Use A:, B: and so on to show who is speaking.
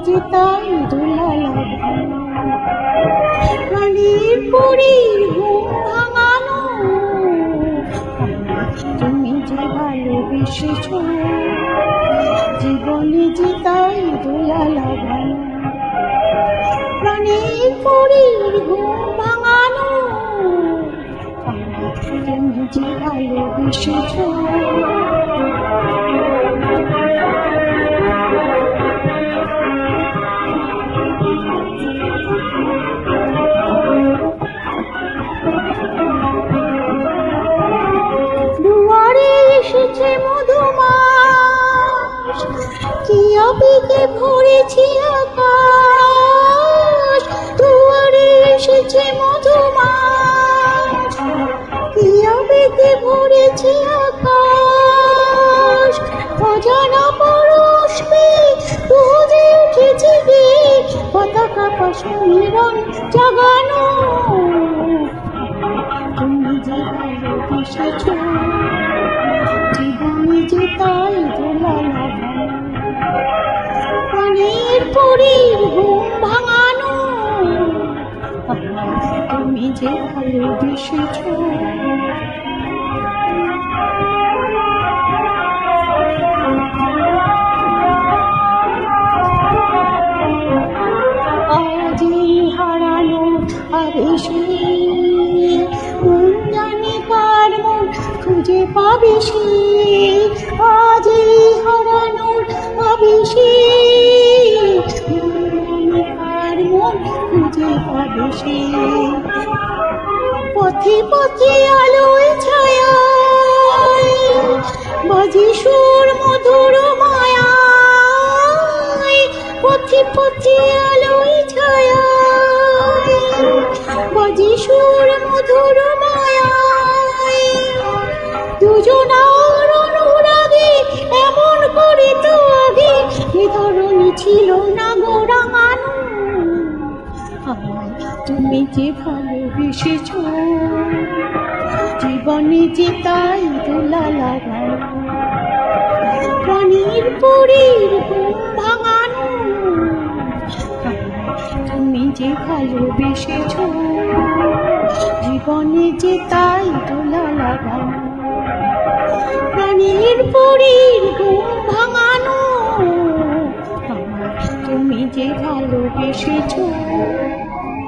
A: যে তাই দোলা লাগানো, প্রাণীর পরীর ঘুম ভাঙানো, তুমি যে ভালোবেসেছ, জীবনে যে তাই দোলা লাগানো, প্রাণীর পরীর ঘুম ভাঙানো, তুমি যে ভালোবেসেছ। দুয়ারে এসেছে মধুমাস, কি আবেগে ভরেছি আকাশ। দুয়ারে এসেছে মধুমাস, কি আবেগে ভরেছি আকাশ। অজানা পরশ পেয়ে বুঝে উঠেছি গে, পতাকা পাশানি রং জাগানো, তুমি যে ভালোবেসেছ, জীবনে যে তাই দোলা লাগানো, প্রাণের পরীর ঘুম ভাঙানো, তুমি যে ভালোবেসেছ। আজি হারানো আবেশে মন জানে কার মন খুঁজে পাবে সে, আজি হারানোর আবেশে মন জানে কার মন খুঁজে পাবে সে। পথে পথে আলোয় ছায়ায় বাজে সুর মধুর মায়ায়, পথে পথে আলোয় ছায়ায় বাজে সুর মধুর মায়ায়। দুজনার অনুরাগে এমন করে তো আগে এ ধরনী ছিল না গো রাঙানো, তুমি যে ভালোবেসেছ, জীবনে যে তাই দোলা লাগানো, প্রাণীর পরীর ঘুম ভাঙানো, তুমি যে ভালোবেসেছ, জীবনে যে তাই দোলা লাগানো, প্রাণীর পরীর ঘুম ভাঙানো, তুমি যে ভালোবেসেছ।